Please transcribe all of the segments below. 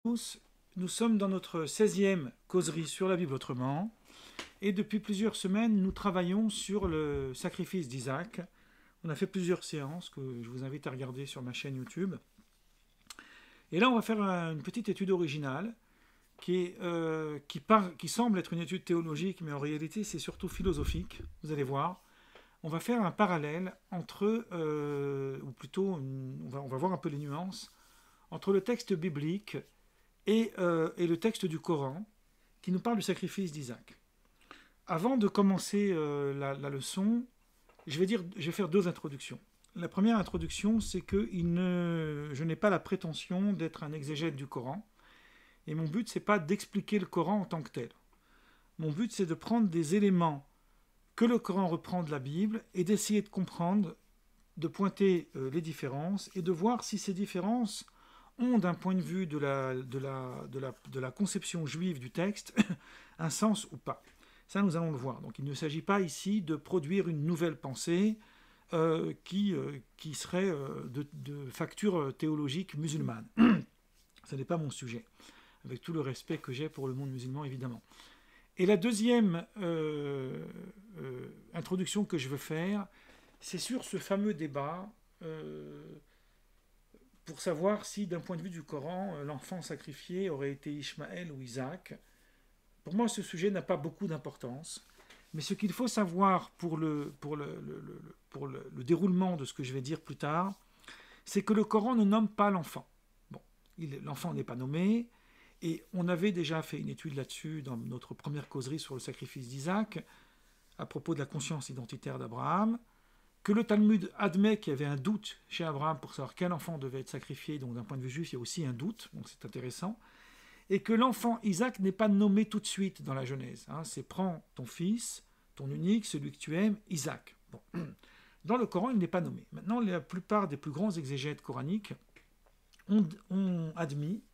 tous, nous sommes dans notre 16e causerie sur la Bible autrement et depuis plusieurs semaines nous travaillons sur le sacrifice d'Isaac. On a fait plusieurs séances que je vous invite à regarder sur ma chaîne YouTube. Et là on va faire une petite étude originale qui semble être une étude théologique mais en réalité c'est surtout philosophique, vous allez voir. On va faire un parallèle entre, ou plutôt on va voir un peu les nuances, entre le texte biblique et le texte du Coran qui nous parle du sacrifice d'Isaac. Avant de commencer la leçon, je vais faire deux introductions. La première introduction, c'est que je n'ai pas la prétention d'être un exégète du Coran, et mon but, c'est pas d'expliquer le Coran en tant que tel. Mon but, c'est de prendre des éléments que le Coran reprend de la Bible et d'essayer de comprendre, de pointer les différences et de voir si ces différences ont, d'un point de vue de la conception juive du texte, un sens ou pas. Ça, nous allons le voir. Donc, il ne s'agit pas ici de produire une nouvelle pensée qui serait de facture théologique musulmane. Ce n'est pas mon sujet, avec tout le respect que j'ai pour le monde musulman, évidemment. Et la deuxième introduction que je veux faire, c'est sur ce fameux débat pour savoir si, d'un point de vue du Coran, l'enfant sacrifié aurait été Ishmaël ou Isaac. Pour moi, ce sujet n'a pas beaucoup d'importance, mais ce qu'il faut savoir pour le déroulement de ce que je vais dire plus tard, c'est que le Coran ne nomme pas l'enfant. Bon, l'enfant n'est pas nommé, et on avait déjà fait une étude là-dessus dans notre première causerie sur le sacrifice d'Isaac, à propos de la conscience identitaire d'Abraham, que le Talmud admet qu'il y avait un doute chez Abraham pour savoir quel enfant devait être sacrifié, donc d'un point de vue juif, il y a aussi un doute, donc c'est intéressant, et que l'enfant Isaac n'est pas nommé tout de suite dans la Genèse. C'est prends ton fils, ton unique, celui que tu aimes, Isaac. Bon. Dans le Coran, il n'est pas nommé. Maintenant, la plupart des plus grands exégètes coraniques ont admis,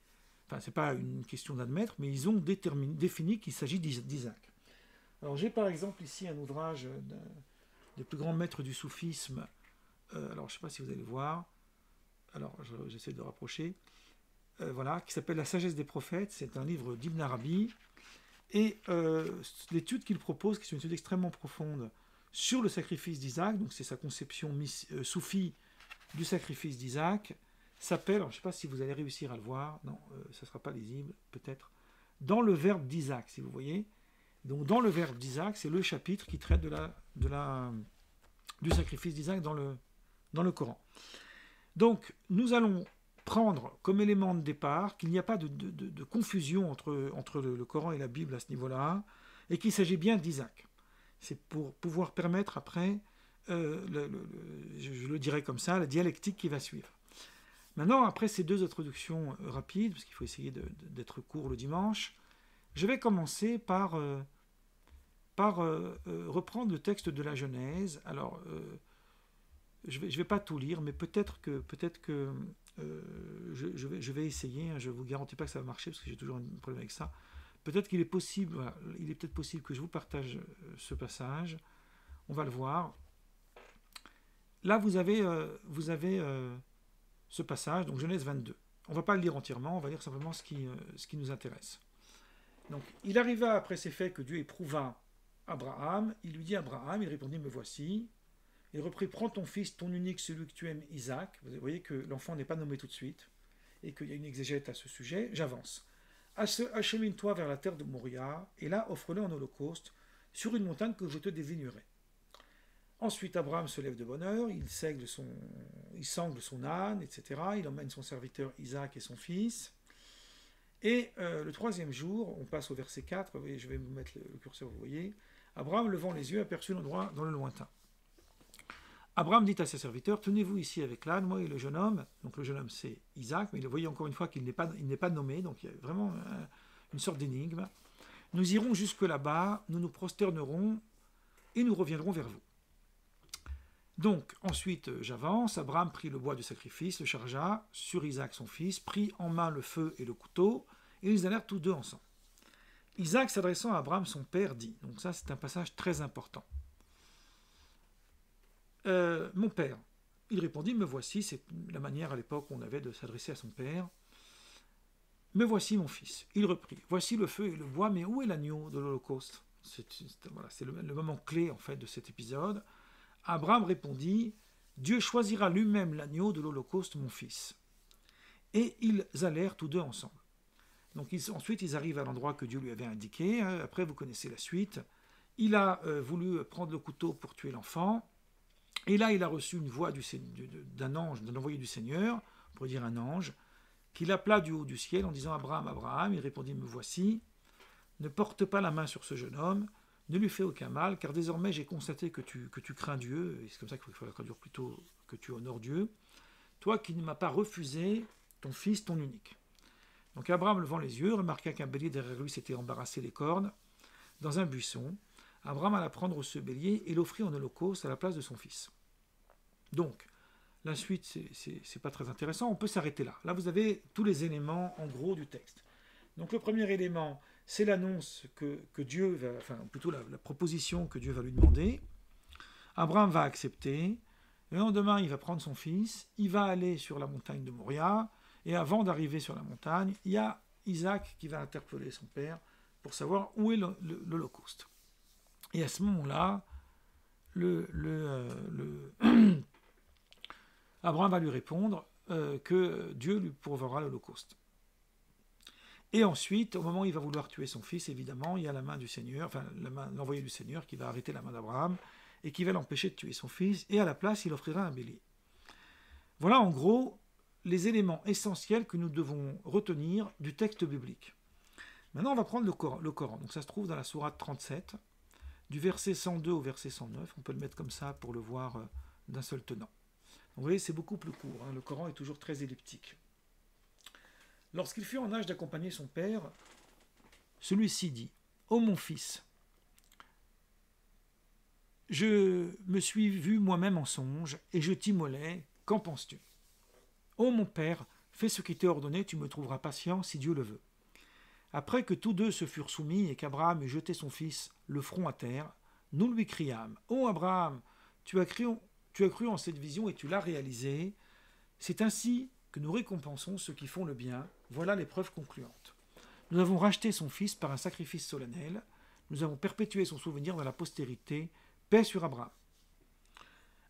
enfin, ce n'est pas une question d'admettre, mais ils ont défini qu'il s'agit d'Isaac. Alors, j'ai par exemple ici un ouvrage des plus grands maîtres du soufisme. Alors, je ne sais pas si vous allez voir. Alors, j'essaie de rapprocher. Voilà, qui s'appelle La sagesse des prophètes. C'est un livre d'Ibn Arabi. Et l'étude qu'il propose, qui est une étude extrêmement profonde sur le sacrifice d'Isaac, donc c'est sa conception soufie du sacrifice d'Isaac, s'appelle, alors je ne sais pas si vous allez réussir à le voir, non, ça ne sera pas lisible, peut-être, dans le verbe d'Isaac, si vous voyez. Donc dans le verbe d'Isaac, c'est le chapitre qui traite du sacrifice d'Isaac dans le Coran. Donc nous allons prendre comme élément de départ qu'il n'y a pas de confusion entre le Coran et la Bible à ce niveau-là, et qu'il s'agit bien d'Isaac. C'est pour pouvoir permettre après, je le dirais comme ça, la dialectique qui va suivre. Maintenant, après ces deux introductions rapides, parce qu'il faut essayer d'être court le dimanche, je vais commencer par reprendre le texte de la Genèse. Alors, je vais pas tout lire, mais peut-être que je vais essayer. Je ne vous garantis pas que ça va marcher, parce que j'ai toujours un problème avec ça. Peut-être qu'il est possible, voilà, il est peut-être possible que je vous partage ce passage. On va le voir. Là, vous avez ce passage, donc Genèse 22. On ne va pas le lire entièrement, on va lire simplement ce qui nous intéresse. Donc, il arriva après ces faits que Dieu éprouva Abraham. Il lui dit à Abraham, il répondit, me voici. Il reprit, prends ton fils, ton unique, celui que tu aimes, Isaac. Vous voyez que l'enfant n'est pas nommé tout de suite, et qu'il y a une exégète à ce sujet. J'avance. Achemine-toi vers la terre de Moria, et là offre-le en holocauste, sur une montagne que je te désignerai. Ensuite, Abraham se lève de bonne heure, il sangle son âne, etc. Il emmène son serviteur Isaac et son fils. Et le troisième jour, on passe au verset 4, je vais vous mettre le curseur, vous voyez. Abraham, levant les yeux, aperçut l'endroit dans le lointain. Abraham dit à ses serviteurs, tenez-vous ici avec l'âne, moi et le jeune homme. Donc le jeune homme, c'est Isaac, mais vous voyez encore une fois qu'il n'est pas nommé, donc il y a vraiment une sorte d'énigme. Nous irons jusque là-bas, nous nous prosternerons et nous reviendrons vers vous. Donc ensuite j'avance, Abraham prit le bois du sacrifice, le chargea sur Isaac son fils, prit en main le feu et le couteau, et ils allèrent tous deux ensemble. Isaac s'adressant à Abraham son père dit, donc ça c'est un passage très important. Mon père, il répondit, me voici, c'est la manière à l'époque où on avait de s'adresser à son père. me voici mon fils. Il reprit, voici le feu et le bois, mais où est l'agneau de l'Holocauste? C'est le moment clé en fait de cet épisode. Abraham répondit, Dieu choisira lui-même l'agneau de l'Holocauste, mon fils. Et ils allèrent tous deux ensemble. Donc ensuite, ils arrivent à l'endroit que Dieu lui avait indiqué. Après, vous connaissez la suite. Il a voulu prendre le couteau pour tuer l'enfant. Et là, il a reçu une voix d'un ange, d'un envoyé du Seigneur, on pourrait dire un ange, qui l'appela du haut du ciel en disant « Abraham, Abraham ». Il répondit « Me voici. Ne porte pas la main sur ce jeune homme, ne lui fais aucun mal, car désormais j'ai constaté que tu crains Dieu, et c'est comme ça qu'il faut traduire plutôt que tu honores Dieu, toi qui ne m'as pas refusé ton fils, ton unique. » Donc Abraham, levant les yeux, remarqua qu'un bélier derrière lui s'était embarrassé les cornes dans un buisson. Abraham alla prendre ce bélier et l'offrit en holocauste à la place de son fils. Donc, la suite, c'est pas très intéressant, on peut s'arrêter là. Là, vous avez tous les éléments, en gros, du texte. Donc le premier élément, c'est l'annonce que Dieu va, enfin plutôt la proposition que Dieu va lui demander. Abraham va accepter. Le lendemain, il va prendre son fils, il va aller sur la montagne de Moria, et avant d'arriver sur la montagne, il y a Isaac qui va interpeller son père pour savoir où est l'Holocauste. Et à ce moment-là, Abraham va lui répondre que Dieu lui pourvoira l'Holocauste. Et ensuite, au moment où il va vouloir tuer son fils, évidemment, il y a la main du Seigneur, enfin l'envoyé du Seigneur qui va arrêter la main d'Abraham et qui va l'empêcher de tuer son fils, et à la place, il offrira un bélier. Voilà en gros les éléments essentiels que nous devons retenir du texte biblique. Maintenant, on va prendre le Coran. Donc ça se trouve dans la sourate 37, du verset 102 au verset 109. On peut le mettre comme ça pour le voir d'un seul tenant. Donc, vous voyez, c'est beaucoup plus court. Le Coran est toujours très elliptique. Lorsqu'il fut en âge d'accompagner son père, celui-ci dit « Ô mon fils, je me suis vu moi-même en songe, et je t'immolais, qu'en penses-tu? Ô mon père, fais ce qui t'est ordonné, tu me trouveras patient si Dieu le veut. » Après que tous deux se furent soumis et qu'Abraham eut jeté son fils le front à terre, nous lui criâmes « Ô Abraham, tu as cru en cette vision et tu l'as réalisée. C'est ainsi que nous récompensons ceux qui font le bien. Voilà les preuves concluantes. Nous avons racheté son fils par un sacrifice solennel. Nous avons perpétué son souvenir dans la postérité. Paix sur Abraham. »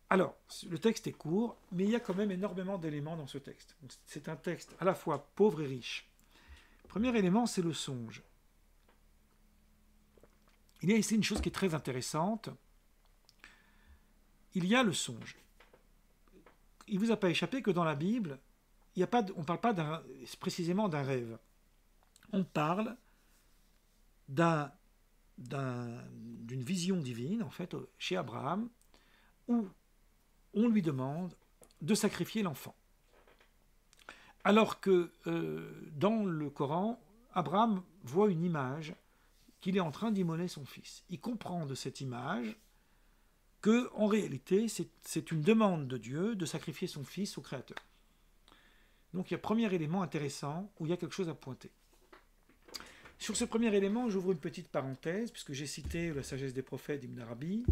Alors, le texte est court, mais il y a quand même énormément d'éléments dans ce texte. C'est un texte à la fois pauvre et riche. Le premier élément, c'est le songe. Il y a ici une chose qui est très intéressante. Il y a le songe. Il ne vous a pas échappé que dans la Bible, on ne parle pas précisément d'un rêve. On parle d'une vision divine, en fait, chez Abraham, où on lui demande de sacrifier l'enfant. Alors que dans le Coran, Abraham voit une image qu'il est en train d'immoler son fils. Il comprend de cette image que, en réalité, c'est une demande de Dieu de sacrifier son fils au Créateur. Donc il y a un premier élément intéressant où il y a quelque chose à pointer. Sur ce premier élément, j'ouvre une petite parenthèse, puisque j'ai cité la sagesse des prophètes d'Ibn Arabi,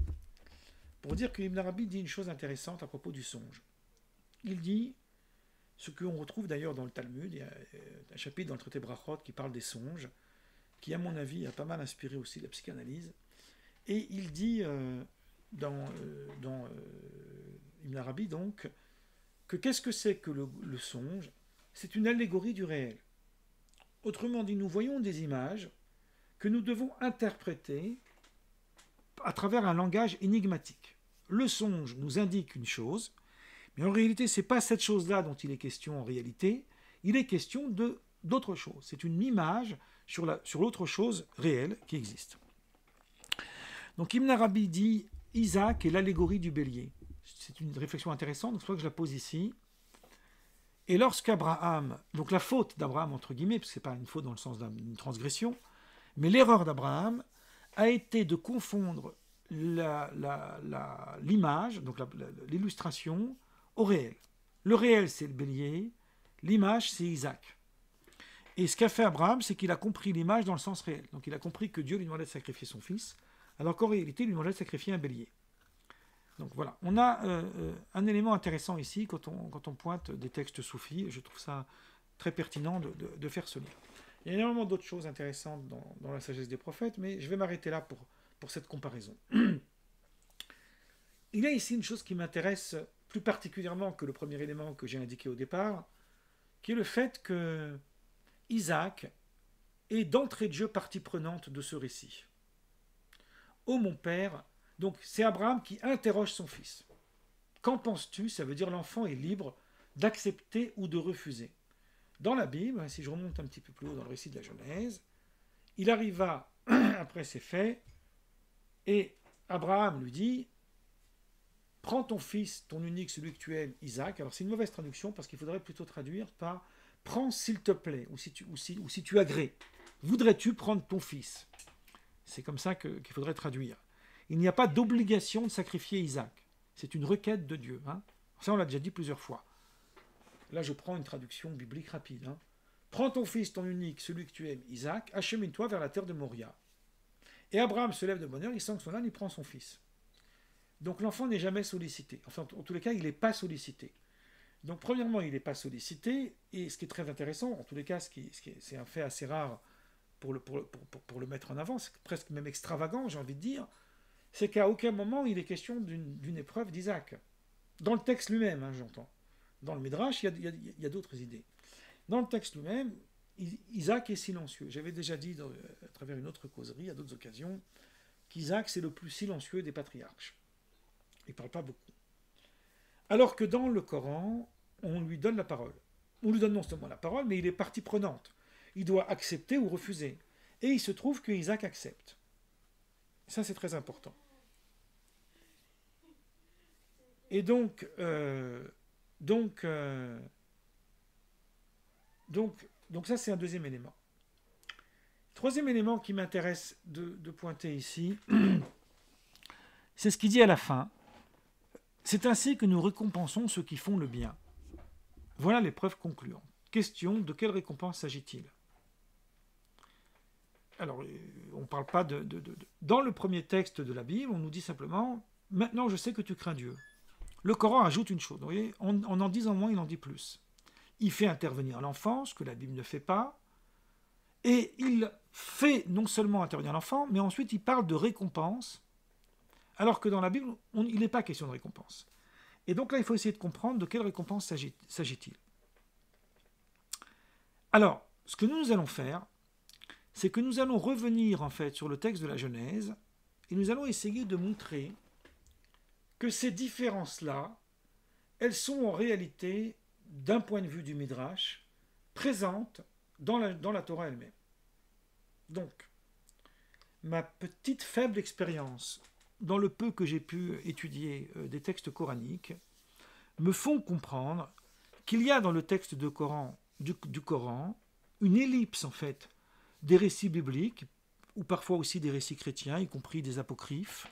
pour dire que Ibn Arabi dit une chose intéressante à propos du songe. Il dit, ce qu'on retrouve d'ailleurs dans le Talmud, il y a un chapitre dans le traité Brachot qui parle des songes, qui à mon avis a pas mal inspiré aussi la psychanalyse, et il dit dans Ibn Arabi donc, que qu'est-ce que c'est que le songe? C'est une allégorie du réel. Autrement dit, nous voyons des images que nous devons interpréter à travers un langage énigmatique. Le songe nous indique une chose, mais en réalité, ce n'est pas cette chose-là dont il est question en réalité, il est question d'autre chose. C'est une image sur l'autre chose réelle qui existe. Donc Ibn Arabi dit Isaac est l'allégorie du bélier. C'est une réflexion intéressante, donc c'est pour ça que je la pose ici. Et lorsqu'Abraham, donc la faute d'Abraham, entre guillemets, parce que ce n'est pas une faute dans le sens d'une transgression, mais l'erreur d'Abraham a été de confondre l'image, donc l'illustration, au réel. Le réel, c'est le bélier, l'image, c'est Isaac. Et ce qu'a fait Abraham, c'est qu'il a compris l'image dans le sens réel. Donc il a compris que Dieu lui demandait de sacrifier son fils, alors qu'en réalité, il lui demandait de sacrifier un bélier. Donc voilà, on a un élément intéressant ici quand on pointe des textes soufis, et je trouve ça très pertinent de faire ce lien. Il y a énormément d'autres choses intéressantes dans la sagesse des prophètes, mais je vais m'arrêter là pour cette comparaison. Il y a ici une chose qui m'intéresse plus particulièrement que le premier élément que j'ai indiqué au départ, qui est le fait que Isaac est d'entrée de jeu partie prenante de ce récit. Ô mon père, donc c'est Abraham qui interroge son fils. Qu'en penses-tu? Ça veut dire l'enfant est libre d'accepter ou de refuser. Dans la Bible, si je remonte un petit peu plus haut dans le récit de la Genèse, il arriva après ces faits et Abraham lui dit: prends ton fils, ton unique, celui que tu aimes, Isaac. Alors c'est une mauvaise traduction parce qu'il faudrait plutôt traduire par prends s'il te plaît, ou si tu agrées. Voudrais-tu prendre ton fils? C'est comme ça qu'il faudrait traduire. Il n'y a pas d'obligation de sacrifier Isaac. C'est une requête de Dieu. Hein. Ça, on l'a déjà dit plusieurs fois. Là, je prends une traduction biblique rapide. Hein. Prends ton fils, ton unique, celui que tu aimes, Isaac, achemine-toi vers la terre de Moria. Et Abraham se lève de bonne heure, il sent que son âne, il prend son fils. Donc l'enfant n'est jamais sollicité. Enfin, en tous les cas, il n'est pas sollicité. Donc premièrement, il n'est pas sollicité, et ce qui est très intéressant, en tous les cas, c'est un fait assez rare pour le mettre en avant, c'est presque même extravagant, j'ai envie de dire, c'est qu'à aucun moment il est question d'une épreuve d'Isaac. Dans le texte lui-même, hein, j'entends. Dans le Midrash, il y a d'autres idées. Dans le texte lui-même, Isaac est silencieux. J'avais déjà dit à travers une autre causerie, à d'autres occasions, qu'Isaac c'est le plus silencieux des patriarches. Il ne parle pas beaucoup. Alors que dans le Coran, on lui donne la parole. On lui donne non seulement la parole, mais il est partie prenante. Il doit accepter ou refuser. Et il se trouve que Isaac accepte. Ça, c'est très important. Et donc ça, c'est un deuxième élément. Troisième élément qui m'intéresse de pointer ici, c'est ce qu'il dit à la fin. C'est ainsi que nous récompensons ceux qui font le bien. Voilà les preuves concluantes. Question, de quelle récompense s'agit-il? Alors, on ne parle pas Dans le premier texte de la Bible, on nous dit simplement « Maintenant, je sais que tu crains Dieu ». Le Coran ajoute une chose. Vous voyez, en disant moins, il en dit plus. Il fait intervenir l'enfant, ce que la Bible ne fait pas, et il fait non seulement intervenir l'enfant, mais ensuite il parle de récompense, alors que dans la Bible, il n'est pas question de récompense. Et donc là, il faut essayer de comprendre de quelle récompense s'agit-il. Alors, ce que nous allons faire, c'est que nous allons revenir en fait sur le texte de la Genèse, et nous allons essayer de montrer que ces différences-là, elles sont en réalité, d'un point de vue du Midrash, présentes dans la Torah elle-même. Donc, ma petite faible expérience, dans le peu que j'ai pu étudier des textes coraniques, me font comprendre qu'il y a dans le texte du Coran une ellipse, en fait, des récits bibliques, ou parfois aussi des récits chrétiens, y compris des apocryphes,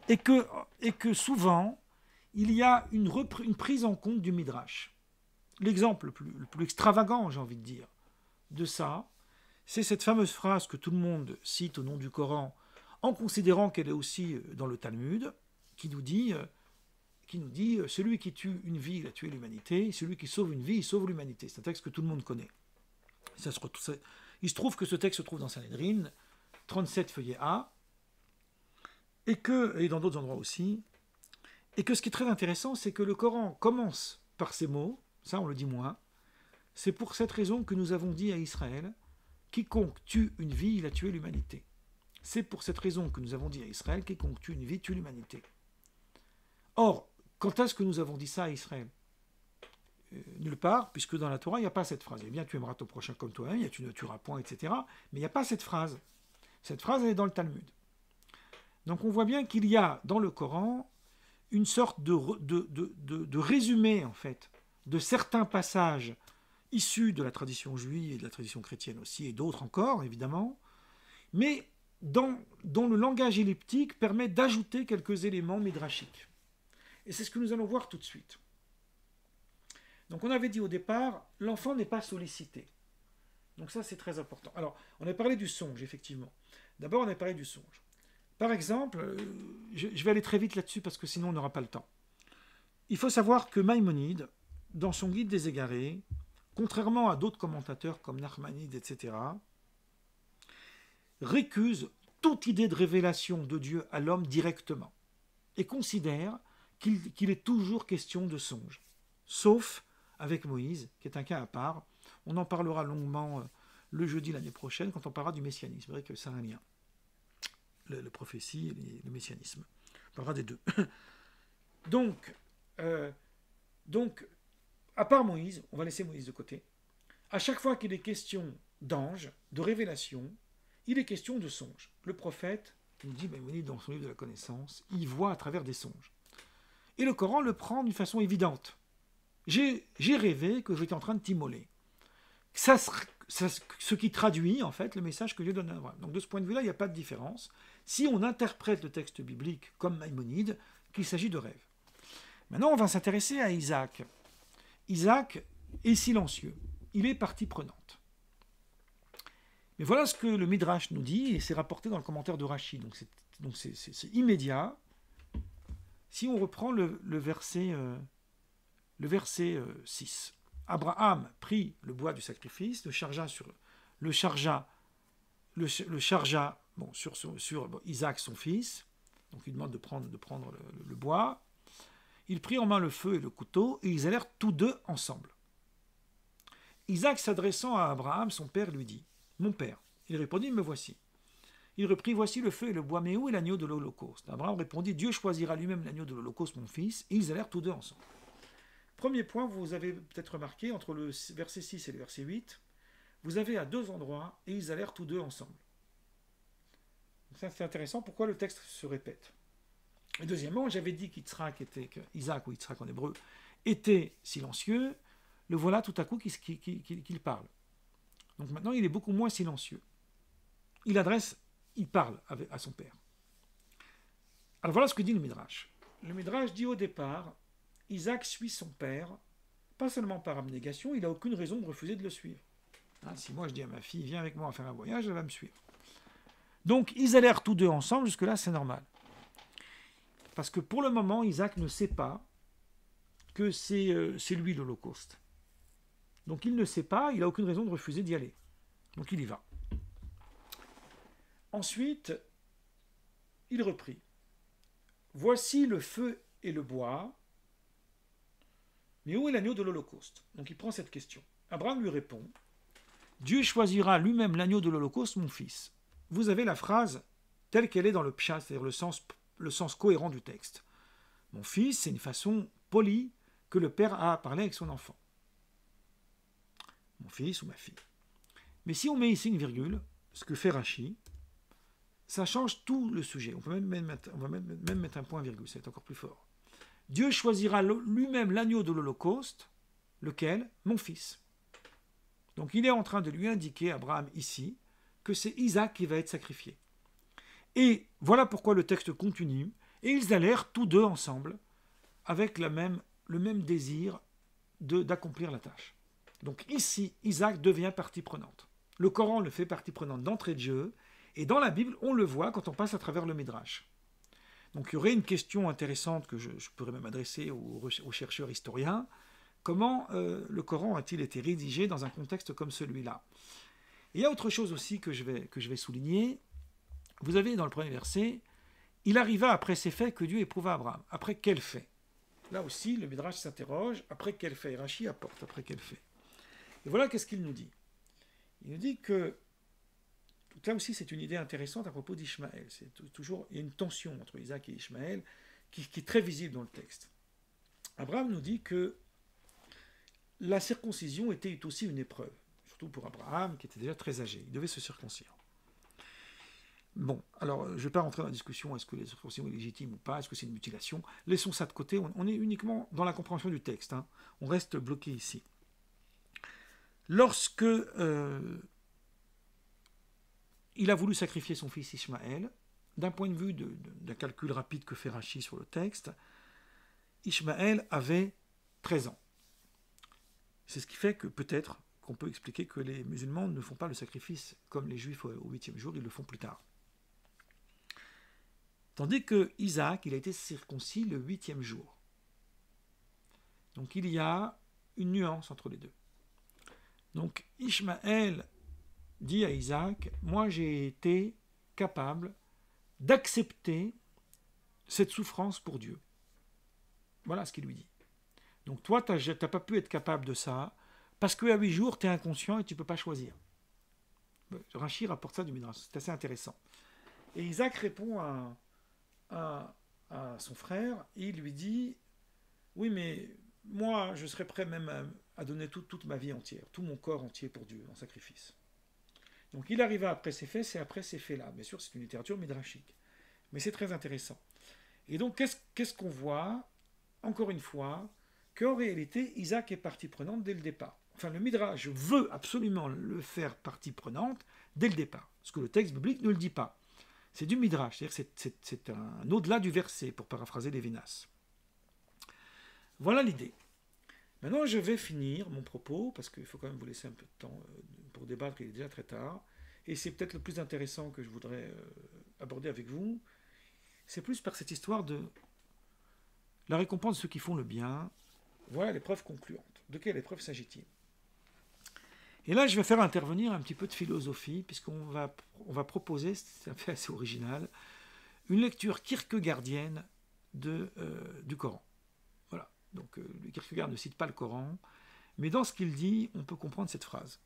et que souvent, il y a une prise en compte du Midrash. L'exemple le plus extravagant, j'ai envie de dire, de ça, c'est cette fameuse phrase que tout le monde cite au nom du Coran, en considérant qu'elle est aussi dans le Talmud, qui nous dit celui qui tue une vie, il a tué l'humanité, celui qui sauve une vie, il sauve l'humanité. C'est un texte que tout le monde connaît. Il se trouve que ce texte se trouve dans Sanhedrin, 37 feuillet A, et dans d'autres endroits aussi, et que ce qui est très intéressant, c'est que le Coran commence par ces mots, ça on le dit moins, c'est pour cette raison que nous avons dit à Israël, quiconque tue une vie, il a tué l'humanité. C'est pour cette raison que nous avons dit à Israël, quiconque tue une vie, tue l'humanité. Or, quand est-ce que nous avons dit ça à Israël? Nulle part, puisque dans la Torah, il n'y a pas cette phrase. Eh bien, tu aimeras ton prochain comme toi-même, il y a tu ne tueras point, etc. Mais il n'y a pas cette phrase. Cette phrase, elle est dans le Talmud. Donc on voit bien qu'il y a dans le Coran une sorte de résumé, en fait, de certains passages issus de la tradition juive et de la tradition chrétienne aussi, et d'autres encore, évidemment, mais dont le langage elliptique permet d'ajouter quelques éléments midrashiques. Et c'est ce que nous allons voir tout de suite. Donc on avait dit au départ, l'enfant n'est pas sollicité. Donc ça, c'est très important. Alors, on a parlé du songe, effectivement. D'abord, on a parlé du songe. Par exemple, je vais aller très vite là-dessus parce que sinon on n'aura pas le temps. Il faut savoir que Maïmonide, dans son guide des égarés, contrairement à d'autres commentateurs comme Nachmanide, etc., récuse toute idée de révélation de Dieu à l'homme directement et considère qu'il est toujours question de songe, sauf avec Moïse, qui est un cas à part. On en parlera longuement le jeudi l'année prochaine quand on parlera du messianisme. C'est vrai que c'est un lien, le prophétie et le messianisme. On parlera des deux. Donc, à part Moïse, on va laisser Moïse de côté. À chaque fois qu'il est question d'ange, de révélation, il est question de songe. Le prophète nous dit, dans son livre de la connaissance, il voit à travers des songes. Et le Coran le prend d'une façon évidente. J'ai rêvé que j'étais en train de t'immoler. Ce qui traduit en fait le message que Dieu donne à Abraham. Donc de ce point de vue-là, il n'y a pas de différence. Si on interprète le texte biblique comme Maïmonide, qu'il s'agit de rêve. Maintenant, on va s'intéresser à Isaac. Isaac est silencieux. Il est partie prenante. Mais voilà ce que le Midrash nous dit, et c'est rapporté dans le commentaire de Rashi. Donc c'est immédiat. Si on reprend le verset 6. Abraham prit le bois du sacrifice, le chargea sur Isaac son fils. Donc il demande de prendre le bois. Il prit en main le feu et le couteau, et ils allèrent tous deux ensemble. Isaac, s'adressant à Abraham, son père, lui dit, « Mon père. » Il répondit, « Me voici. » Il reprit, « Voici le feu et le bois, mais où est l'agneau de l'Holocauste ?» Abraham répondit, « Dieu choisira lui-même l'agneau de l'Holocauste, mon fils. » Et ils allèrent tous deux ensemble. Premier point, vous avez peut-être remarqué, entre le verset 6 et le verset 8, vous avez à deux endroits, et ils allèrent tous deux ensemble. Donc ça, c'est intéressant, pourquoi le texte se répète. Et deuxièmement, j'avais dit qu'Isaac, ou Yitzhak en hébreu, était silencieux. Le voilà tout à coup qu'il parle. Donc maintenant, il est beaucoup moins silencieux. Il parle à son père. Alors voilà ce que dit le Midrash. Le Midrash dit au départ, Isaac suit son père, pas seulement par abnégation, il n'a aucune raison de refuser de le suivre. Si moi je dis à ma fille, viens avec moi faire un voyage, elle va me suivre. Donc ils allèrent tous deux ensemble, jusque-là c'est normal. Parce que pour le moment, Isaac ne sait pas que c'est lui l'Holocauste. Donc il ne sait pas, il n'a aucune raison de refuser d'y aller. Donc il y va. Ensuite, il reprit. Voici le feu et le bois, mais où est l'agneau de l'Holocauste? Donc il prend cette question. Abraham lui répond, Dieu choisira lui-même l'agneau de l'Holocauste, mon fils. Vous avez la phrase telle qu'elle est dans le pshat, c'est-à-dire le sens cohérent du texte. Mon fils, c'est une façon polie que le père a parlé avec son enfant. Mon fils ou ma fille. Mais si on met ici une virgule, ce que fait Rashi, ça change tout le sujet. On va même mettre un point virgule, c'est encore plus fort. Dieu choisira lui-même l'agneau de l'Holocauste, lequel? Mon fils. Donc il est en train de lui indiquer, Abraham ici, que c'est Isaac qui va être sacrifié. Et voilà pourquoi le texte continue, et ils allèrent tous deux ensemble, avec le même désir d'accomplir la tâche. Donc ici, Isaac devient partie prenante. Le Coran le fait partie prenante d'entrée de jeu, et dans la Bible, on le voit quand on passe à travers le Midrash. Donc il y aurait une question intéressante que je pourrais même adresser aux chercheurs historiens. Comment le Coran a-t-il été rédigé dans un contexte comme celui-là? Et il y a autre chose aussi que je vais souligner. Vous avez dans le premier verset, il arriva après ces faits que Dieu éprouva Abraham. Après quel fait? Là aussi, le Midrash s'interroge, après quel fait? Et Rashi apporte après quel fait. Et voilà qu'est-ce qu'il nous dit. Il nous dit que, là aussi c'est une idée intéressante à propos d'Ishmaël. Il y a une tension entre Isaac et Ishmaël qui est très visible dans le texte. Abraham nous dit que la circoncision était aussi une épreuve, surtout pour Abraham qui était déjà très âgé. Il devait se circoncire. Bon, alors je ne vais pas rentrer dans la discussion, est-ce que la circoncision est légitime ou pas, est-ce que c'est une mutilation? Laissons ça de côté, on est uniquement dans la compréhension du texte. On reste bloqué ici. Lorsque il a voulu sacrifier son fils Ishmaël, d'un point de vue d'un calcul rapide que fait Rashi sur le texte, Ishmaël avait 13 ans. C'est ce qui fait que peut-être qu'on peut expliquer que les musulmans ne font pas le sacrifice comme les juifs au 8e jour, ils le font plus tard. Tandis que Isaac, il a été circoncis le 8e jour. Donc il y a une nuance entre les deux. Donc Ishmaël dit à Isaac, moi j'ai été capable d'accepter cette souffrance pour Dieu. Voilà ce qu'il lui dit. Donc toi, tu n'as pas pu être capable de ça, parce qu'à 8 jours, tu es inconscient et tu ne peux pas choisir. Rachi rapporte ça du Midrash, c'est assez intéressant. Et Isaac répond à son frère, et il lui dit, oui, mais moi, je serais prêt même à donner toute ma vie entière, tout mon corps entier pour Dieu, en sacrifice. Donc il arriva après ces faits, c'est après ces faits-là. Bien sûr, c'est une littérature midrashique, mais c'est très intéressant. Et donc, qu'est-ce qu'on voit? Encore une fois, qu'en réalité, Isaac est partie prenante dès le départ. Enfin, le Midrash veut absolument le faire partie prenante dès le départ, parce que le texte biblique ne le dit pas. C'est du Midrash, c'est-à-dire c'est un au-delà du verset, pour paraphraser Lévinas. Voilà l'idée. Maintenant, je vais finir mon propos, parce qu'il faut quand même vous laisser un peu de temps pour débattre, il est déjà très tard, et c'est peut-être le plus intéressant que je voudrais aborder avec vous, c'est plus par cette histoire de la récompense de ceux qui font le bien. Voilà l'épreuve concluante. De quelle épreuve s'agit-il? Et là, je vais faire intervenir un petit peu de philosophie, puisqu'on va proposer, c'est un fait assez original, une lecture kierkegaardienne du Coran. Voilà. Donc, Kierkegaard ne cite pas le Coran, mais dans ce qu'il dit, on peut comprendre cette phrase.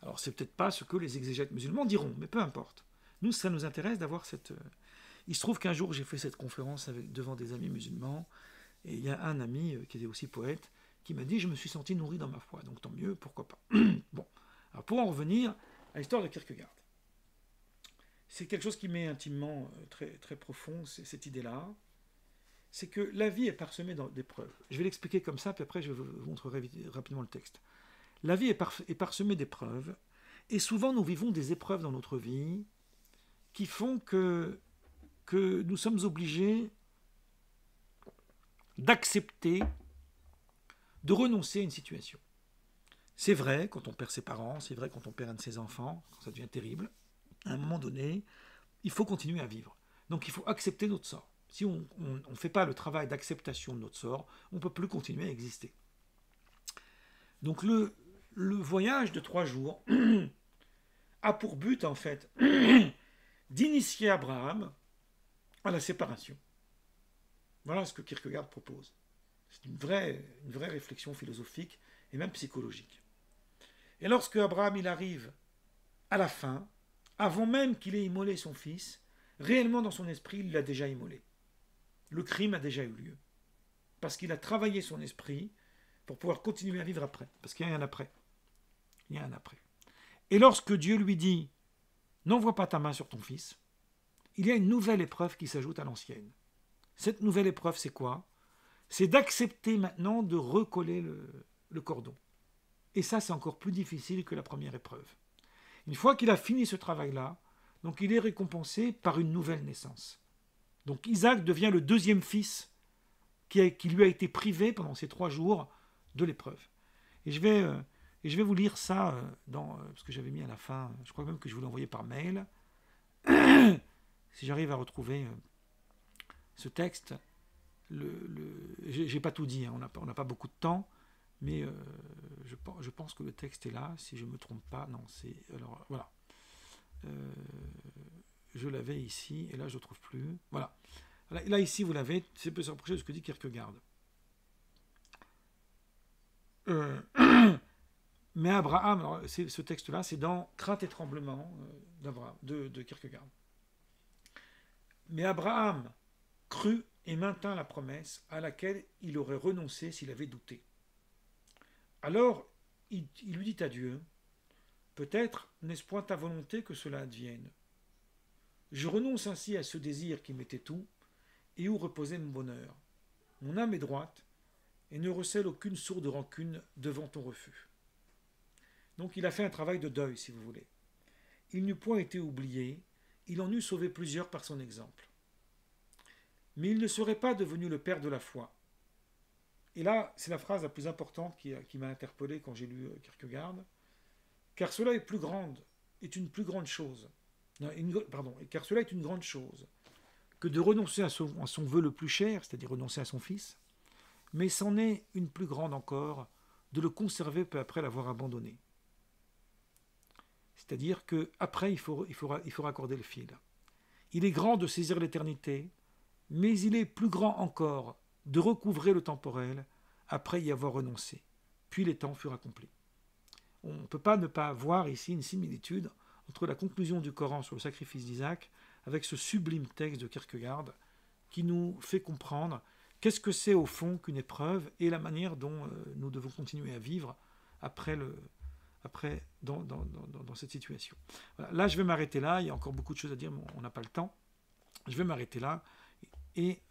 Alors, c'est peut-être pas ce que les exégètes musulmans diront, mais peu importe. Nous, ça nous intéresse d'avoir cette... Il se trouve qu'un jour, j'ai fait cette conférence devant des amis musulmans, et il y a un ami qui était aussi poète, qui m'a dit « Je me suis senti nourri dans ma foi, donc tant mieux, pourquoi pas. » Bon, alors pour en revenir à l'histoire de Kierkegaard. C'est quelque chose qui m'est intimement très, très profond, cette idée-là. C'est que la vie est parsemée d'épreuves. Je vais l'expliquer comme ça, puis après je vous montrerai rapidement le texte. La vie est parsemée d'épreuves, et souvent nous vivons des épreuves dans notre vie qui font que nous sommes obligés d'accepter, de renoncer à une situation. C'est vrai quand on perd ses parents, c'est vrai quand on perd un de ses enfants, quand ça devient terrible. À un moment donné, il faut continuer à vivre. Donc il faut accepter notre sort. Si on ne fait pas le travail d'acceptation de notre sort, on ne peut plus continuer à exister. Donc le voyage de 3 jours a pour but en fait d'initier Abraham à la séparation. Voilà ce que Kierkegaard propose. C'est une vraie réflexion philosophique et même psychologique. Et lorsque Abraham il arrive à la fin, avant même qu'il ait immolé son fils, réellement dans son esprit, il l'a déjà immolé. Le crime a déjà eu lieu. Parce qu'il a travaillé son esprit pour pouvoir continuer à vivre après. Parce qu'il y a un après. Il y a un après. Et lorsque Dieu lui dit « N'envoie pas ta main sur ton fils », il y a une nouvelle épreuve qui s'ajoute à l'ancienne. Cette nouvelle épreuve, c'est quoi? C'est d'accepter maintenant de recoller le cordon. Et ça, c'est encore plus difficile que la première épreuve. Une fois qu'il a fini ce travail-là, donc il est récompensé par une nouvelle naissance. Donc Isaac devient le deuxième fils qui lui a été privé pendant ces 3 jours de l'épreuve. Et je vais vous lire ça parce que j'avais mis à la fin, je crois même que je vous l'ai envoyé par mail. Si j'arrive à retrouver ce texte, j'ai pas tout dit, hein, on n'a pas beaucoup de temps, mais je pense que le texte est là, si je ne me trompe pas. Non, c'est... Alors, voilà. Je l'avais ici, et là, je ne le trouve plus. Voilà. Là, ici, vous l'avez, c'est peu s'approcher de ce que dit Kierkegaard. Mais Abraham, alors, ce texte-là, c'est dans Crainte et tremblement de Kierkegaard. Mais Abraham crut et maintint la promesse à laquelle il aurait renoncé s'il avait douté. Alors, il lui dit à Dieu, « Peut-être n'est-ce point ta volonté que cela advienne. Je renonce ainsi à ce désir qui m'était tout, et où reposait mon bonheur. Mon âme est droite, et ne recèle aucune sourde rancune devant ton refus. » Donc il a fait un travail de deuil, si vous voulez. Il n'eût point été oublié, il en eût sauvé plusieurs par son exemple. Mais il ne serait pas devenu le père de la foi. Et là, c'est la phrase la plus importante qui m'a interpellé quand j'ai lu Kierkegaard. Car cela est une plus grande chose. Car cela est une grande chose que de renoncer à son vœu le plus cher, c'est-à-dire renoncer à son fils, mais c'en est une plus grande encore de le conserver peu après l'avoir abandonné. C'est-à-dire qu'après, il faut raccorder le fil. Il est grand de saisir l'éternité, mais il est plus grand encore de recouvrer le temporel après y avoir renoncé. Puis les temps furent accomplis. On ne peut pas ne pas voir ici une similitude entre la conclusion du Coran sur le sacrifice d'Isaac avec ce sublime texte de Kierkegaard qui nous fait comprendre qu'est-ce que c'est au fond qu'une épreuve et la manière dont nous devons continuer à vivre dans cette situation. Voilà. Là, je vais m'arrêter là. Il y a encore beaucoup de choses à dire, mais on n'a pas le temps. Je vais m'arrêter là. Et